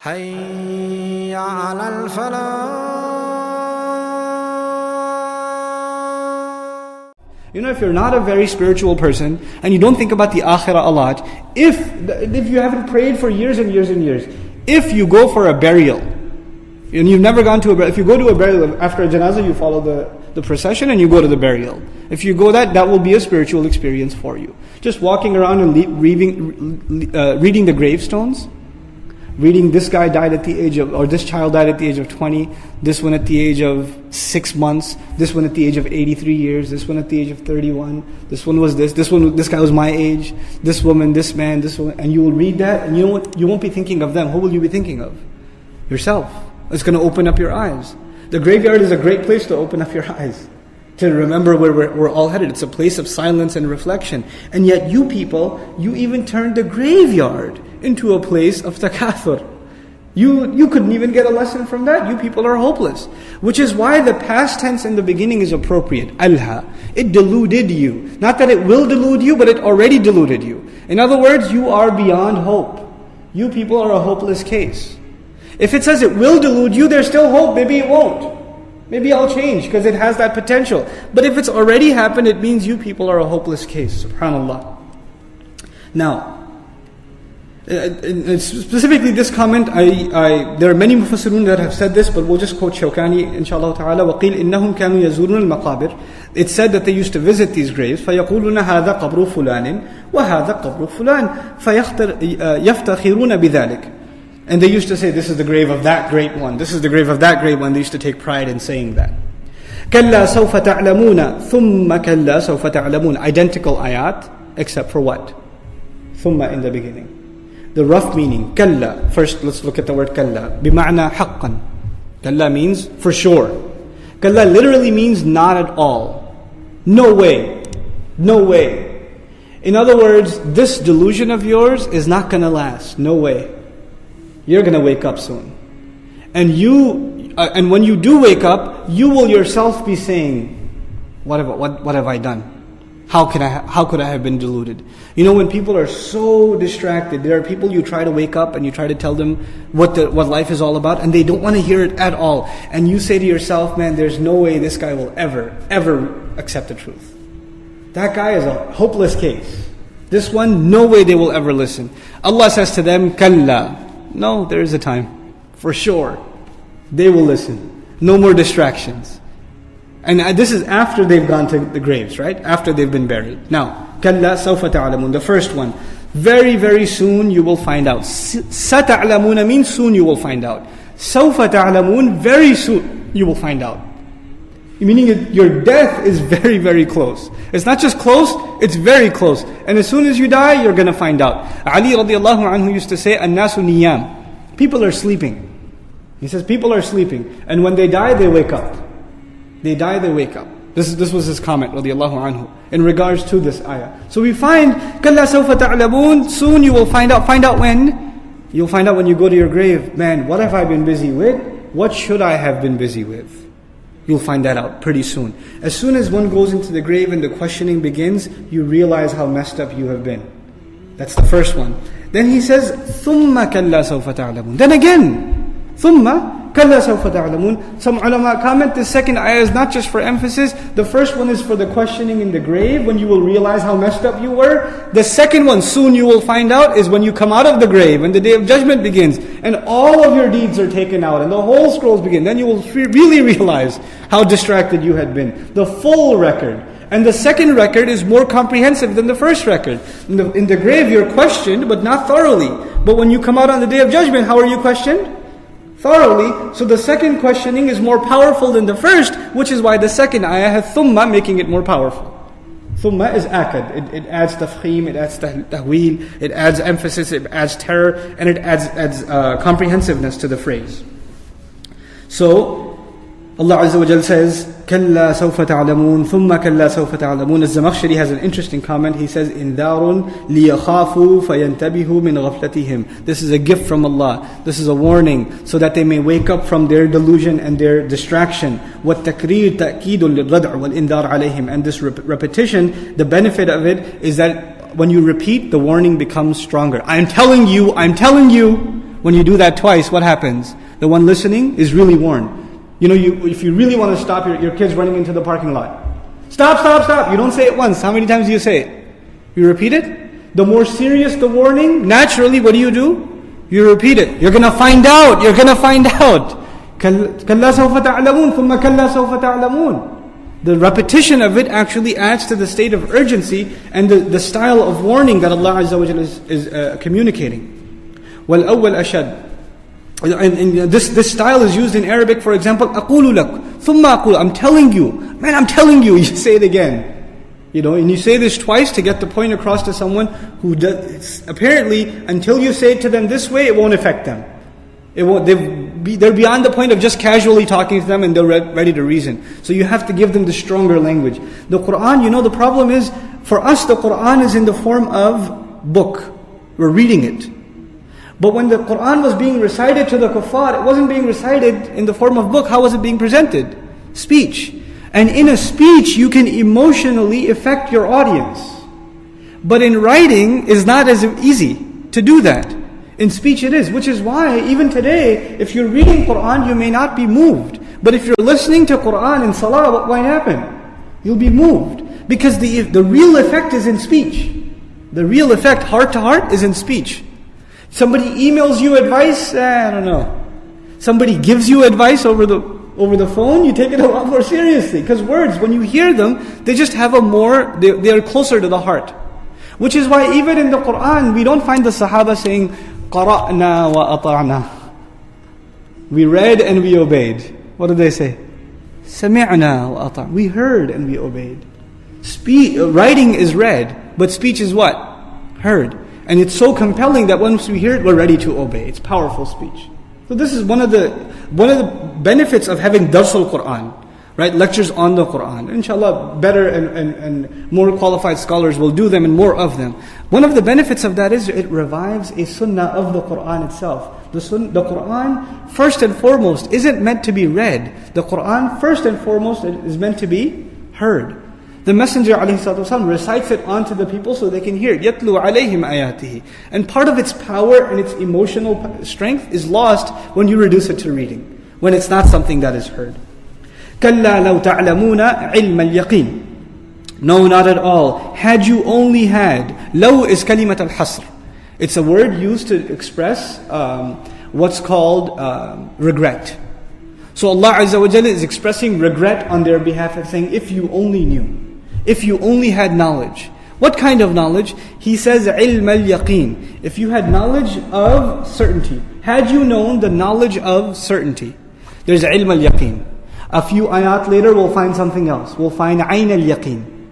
حي على الفلاح. You know, if you're not a very spiritual person and you don't think about the akhirah a lot, if you haven't prayed for years and years and years, if you go for a burial, and you've never gone to a burial, if you go to a burial after a janazah, you follow the procession and you go to the burial. If you go that will be a spiritual experience for you. Just walking around and reading the gravestones, reading this guy died at the age of, or this child died at the age of 20, this one at the age of 6 months, this one at the age of 83 years, this one at the age of 31, this one was this guy was my age, this woman, this man, this woman, and you will read that and you know what, you won't be thinking of them. Who will you be thinking of? Yourself. It's going to open up your eyes. The graveyard is a great place to open up your eyes, to remember where we're all headed. It's a place of silence and reflection. And yet you people, you even turned the graveyard into a place of takathur. You couldn't even get a lesson from that. You people are hopeless. Which is why the past tense in the beginning is appropriate. Alha. It deluded you. Not that it will delude you, but it already deluded you. In other words, you are beyond hope. You people are a hopeless case. If it says it will delude you, there's still hope. Maybe it won't. Maybe I'll change because it has that potential. But if it's already happened, it means you people are a hopeless case. SubhanAllah. Now, specifically this comment, there are many mufassirun that have said this, but we'll just quote Shawkani, inshallah ta'ala. وَقِيلْ إِنَّهُمْ كَانُوا يَزُورُونَ الْمَقَابِرِ. It said that they used to visit these graves. فَيَقُولُونَ هَذَا قَبْرُ فُلَانٍ وَهَذَا قَبْرُ فُلَانٍ فَيَفْتَخِرُونَ بِذَلِكَ. And they used to say, this is the grave of that great one. This is the grave of that great one. They used to take pride in saying that. كَلَّا سَوْفَ تَعْلَمُونَ ثُمَّ كَلَّا سَوْفَ تَعْلَمُونَ. Identical ayat, except for what? ثُمَّ in the beginning. The rough meaning, كَلَّا. First, let's look at the word كَلَّا. بِمَعْنَى حَقًّا. كَلَّا means for sure. كَلَّا literally means not at all. No way. No way. In other words, this delusion of yours is not going to last. No way. You're going to wake up soon. And when you do wake up, you will yourself be saying, what have I done? How could I have been deluded? You know, when people are so distracted, there are people you try to wake up and you try to tell them what life is all about, and they don't want to hear it at all. And you say to yourself, man, there's no way this guy will ever accept the truth. That guy is a hopeless case. This one, no way they will ever listen. Allah says to them, Kalla. No, there is a time. For sure. They will listen. No more distractions. And this is after they've gone to the graves, right? After they've been buried. Now, كَلَّا سَوْفَ تَعْلَمُونَ. The first one. Very, very soon you will find out. سَتَعْلَمُونَ means soon you will find out. سَوْفَ تَعْلَمُونَ. Very soon you will find out. Meaning your death is very, very close. It's not just close, it's very close. And as soon as you die, you're going to find out. Ali radiallahu anhu used to say, النَّاسُ نِيَّامٌ. People are sleeping. He says people are sleeping. And when they die, they wake up. They die, they wake up. This was his comment, radiallahu anhu, in regards to this ayah. So we find, كَلَّا سَوْفَ تَعْلَمُونَ. Soon you will find out. Find out when? You'll find out when you go to your grave. Man, what have I been busy with? What should I have been busy with? You'll find that out pretty soon. As soon as one goes into the grave and the questioning begins, you realize how messed up you have been. That's the first one. Then he says, ثُمَّ كَلَّا سَوْفَ تَعْلَمُونَ. Then again, ثُمَّ كَلَّا سَوْفَ تَعْلَمُونَ. Some ulama comment, the second ayah is not just for emphasis. The first one is for the questioning in the grave, when you will realize how messed up you were. The second one, soon you will find out, is when you come out of the grave, when the day of judgment begins, and all of your deeds are taken out, and the whole scrolls begin. Then you will really realize how distracted you had been. The full record. And the second record is more comprehensive than the first record. In the grave you're questioned, but not thoroughly. But when you come out on the day of judgment, how are you questioned? Thoroughly. So the second questioning is more powerful than the first, which is why the second ayah has thumma, making it more powerful. Thumma is akad. It adds tafkhim, it adds tahweel, it adds emphasis, it adds terror, and it adds comprehensiveness to the phrase. So Allah Azza wa Jal says, كَلَّا سَوْفَ تَعْلَمُونَ ثُمَّ كَلَّا سَوْفَ تَعْلَمُونَ. Az-Zamakhshari has an interesting comment. He says, إِنذَارٌ لِيَخَافُوا فَيَنْتَبِهُوا مِنْ غَفْلَتِهِمْ. This is a gift from Allah. This is a warning, so that they may wake up from their delusion and their distraction. وَالتَّكْرِيرُ تَأْكِيدٌ لِلْرَدْعِ وَالْإِنذَارِ عَلَيْهِمْ. And this repetition, the benefit of it is that when you repeat, the warning becomes stronger. I'm telling you, When you do that twice, what happens? The one listening is really warned. If you really want to stop your kids running into the parking lot. Stop, stop, stop. You don't say it once. How many times do you say it? You repeat it? The more serious the warning, naturally, what do? You repeat it. You're going to find out. You're going to find out. كَلَّا سَوْفَ تَعْلَمُونَ ثُمَّ كَلَّا سَوْفَ تَعْلَمُونَ. The repetition of it actually adds to the state of urgency and the style of warning that Allah Azza wa Jalla is communicating. وَالْأَوَّلْ أَشَدْ. And this style is used in Arabic, for example, أَقُولُ لَكْ ثُمَّ أَقُولُ. I'm telling you. Man, I'm telling you. You say it again. And you say this twice to get the point across to someone who does, apparently, until you say it to them this way, it won't affect them. They're beyond the point of just casually talking to them and they're ready to reason. So you have to give them the stronger language. The Quran, the problem is, for us the Quran is in the form of book. We're reading it. But when the Quran was being recited to the kuffar, it wasn't being recited in the form of book. How was it being presented? Speech. And in a speech, you can emotionally affect your audience. But in writing, is not as easy to do that. In speech it is, which is why even today, if you're reading Quran, you may not be moved. But if you're listening to Quran in salah, what might happen? You'll be moved. Because the real effect is in speech. The real effect, heart to heart, is in speech. Somebody emails you advice, I don't know. Somebody gives you advice over the phone, you take it a lot more seriously. Because words, when you hear them, they just have they are closer to the heart. Which is why even in the Quran, we don't find the Sahaba saying, قَرَأْنَا وَأَطَعْنَا. We read and we obeyed. What do they say? سَمِعْنَا وَأَطَعْنَا. We heard and we obeyed. Writing is read, but speech is what? Heard. And it's so compelling that once we hear it, we're ready to obey. It's powerful speech. So this is one of the benefits of having Darsul Quran, right? Lectures on the Quran. Inshallah, better and more qualified scholars will do them and more of them. One of the benefits of that is it revives a sunnah of the Quran itself. The Quran, first and foremost, isn't meant to be read. The Quran, first and foremost, is meant to be heard. The Messenger ﷺ recites it onto the people so they can hear it. يَتْلُو عَلَيْهِمْ آيَاتِهِ. And part of its power and its emotional strength is lost when you reduce it to reading, when it's not something that is heard. كَلَّا لَوْ تَعْلَمُونَ عِلْمَ الْيَقِينِ. No, not at all. Had you only had. Law is kalimat al-hasr. It's a word used to express what's called regret. So Allah Azza wa Jalla is expressing regret on their behalf of saying, if you only knew. If you only had knowledge. What kind of knowledge? He says, ilm al-yaqeen. If you had knowledge of certainty. Had you known the knowledge of certainty. There's ilm al-yaqeen. A few ayat later we'll find something else. We'll find ayn al-yaqeen.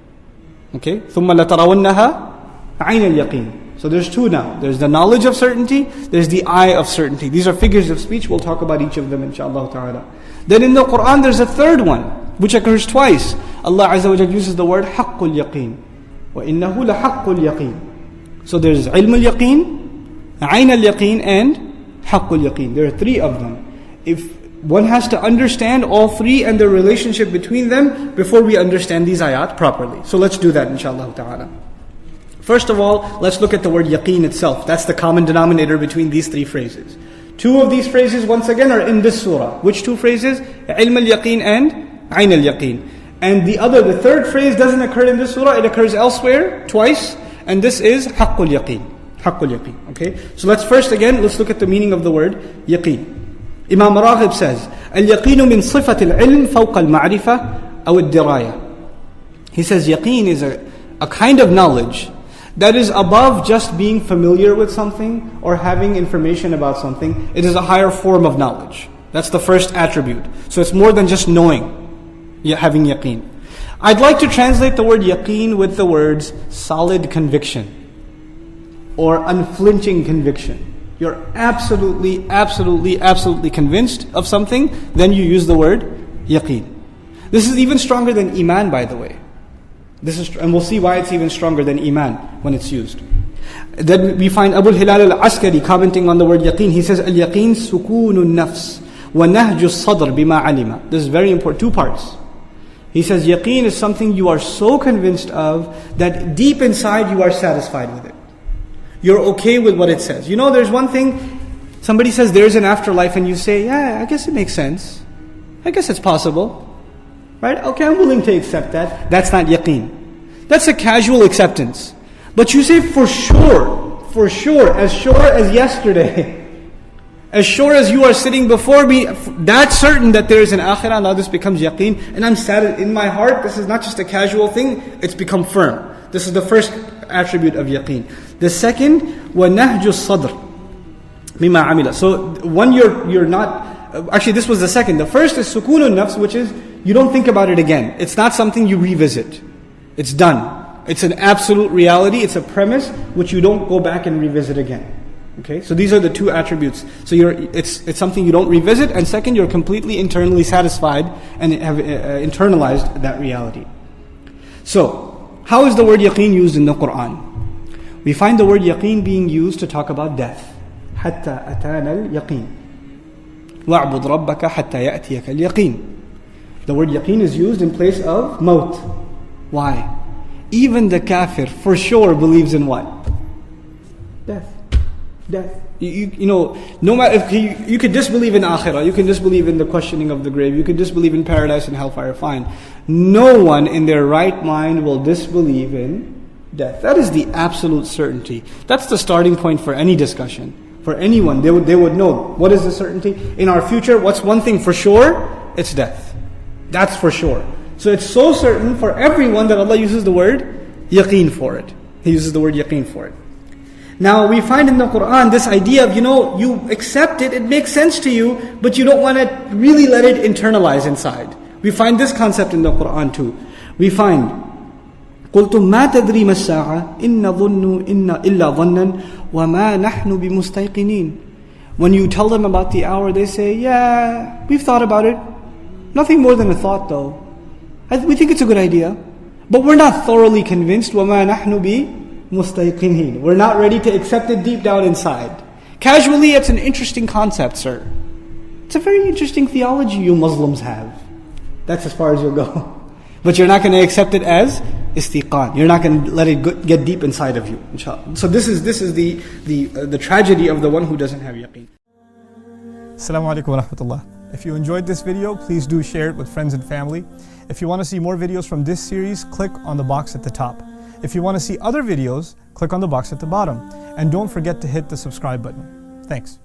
Okay? ثُمَّ لَتَرَوَنَّهَا ayn al-yaqeen. So there's two now. There's the knowledge of certainty. There's the eye of certainty. These are figures of speech. We'll talk about each of them inshaAllah ta'ala. Then in the Quran there's a third one, which occurs twice. Allah Azza wa Jalla uses the word حَقُّ الْيَقِينِ وَإِنَّهُ لَحَقُّ الْيَقِينِ. So there's ilm al-yaqeen, ayn al-yaqeen, and حَقُّ الْيَقِينِ. There are three of them. If one has to understand all three and the relationship between them before we understand these ayat properly. So let's do that inshaAllah ta'ala. First of all, let's look at the word yaqeen itself. That's the common denominator between these three phrases. Two of these phrases, once again, are in this surah. Which two phrases? Ilm al-yaqeen and ayn al-yaqeen. And the third phrase doesn't occur in this surah. It occurs elsewhere, twice. And this is haqqul yaqeen. Haqqul yaqeen. Okay? So let's look at the meaning of the word yaqeen. Imam Raghib says, al-yaqeen min sifat al-ilm fawqa al-ma'rifah aw al-diraya. He says yaqeen is a kind of knowledge that is above just being familiar with something or having information about something. It is a higher form of knowledge. That's the first attribute. So it's more than just knowing, having yaqeen. I'd like to translate the word yaqeen with the words solid conviction or unflinching conviction. You're absolutely convinced of something, then you use the word yaqeen. This is even stronger than iman, by the way. And we'll see why it's even stronger than iman when it's used. Then we find Abu al-Hilal al-Askari commenting on the word yaqeen. He says, al-yaqeen sukunun nafs wa nahju sadr bima alima. This is very important. Two parts. He says yaqeen is something you are so convinced of that deep inside you are satisfied with it. You're okay with what it says. There's one thing, Somebody says there's an afterlife and you say, yeah, I guess it makes sense. I guess it's possible. Right? Okay, I'm willing to accept that. That's not yaqeen. That's a casual acceptance. But you say for sure, as sure as yesterday, as sure as you are sitting before me, that's certain that there is an akhirah. Now this becomes yaqeen. And I'm sad in my heart, this is not just a casual thing, it's become firm. This is the first attribute of yaqeen. The second, وَنَهْجُ الصَّدْرِ بِمَا عَمِلَ. So one, you're not, actually this was the second. The first is sukunun nafs, which is you don't think about it again. It's not something you revisit. It's done. It's an absolute reality. It's a premise which you don't go back and revisit again. Okay, so these are the two attributes. So it's something you don't revisit, and second, you're completely internally satisfied and have internalized that reality. So, how is the word yaqeen used in the Quran? We find the word yaqeen being used to talk about death. حَتَّى أَتَانَا الْيَقِينَ وَاعْبُدْ رَبَّكَ حَتَّى يَأْتِيَكَ الْيَقِينَ. The word yaqeen is used in place of maut. Why? Even the kafir for sure believes in what? Death. You know, no matter if you could disbelieve in akhirah, you can disbelieve in the questioning of the grave, you can disbelieve in paradise and hellfire, fine. No one in their right mind will disbelieve in death. That is the absolute certainty. That's the starting point for any discussion. For anyone, they would know what is the certainty in our future. What's one thing for sure? It's death. That's for sure. So it's so certain for everyone that Allah uses the word yaqeen for it. He uses the word yaqeen for it. Now we find in the Quran this idea of, you accept it, it makes sense to you, but you don't want to really let it internalize inside. We find this concept in the Quran too. We find, قُلْتُمْ مَا تَدْرِي مَا السَّاعَةِ إِنَّ ظُنُّ إِنَّ إِلَّا ظَنًّا وَمَا نَحْنُ بِمُسْتَيْقِنِينَ. When you tell them about the hour, they say, yeah, we've thought about it. Nothing more than a thought though. We think it's a good idea, but we're not thoroughly convinced. وَمَا نَحْنُ بِمُسْتَيْقِنِينَ. We're not ready to accept it deep down inside. Casually, it's an interesting concept, sir. It's a very interesting theology you Muslims have. That's as far as you'll go. But you're not going to accept it as istiqan. You're not going to let it get deep inside of you, inshallah. So this is the tragedy of the one who doesn't have yaqeen. Assalamu alaikum wa rahmatullah. If you enjoyed this video, please do share it with friends and family. If you want to see more videos from this series, click on the box at the top. If you want to see other videos, click on the box at the bottom. And don't forget to hit the subscribe button. Thanks.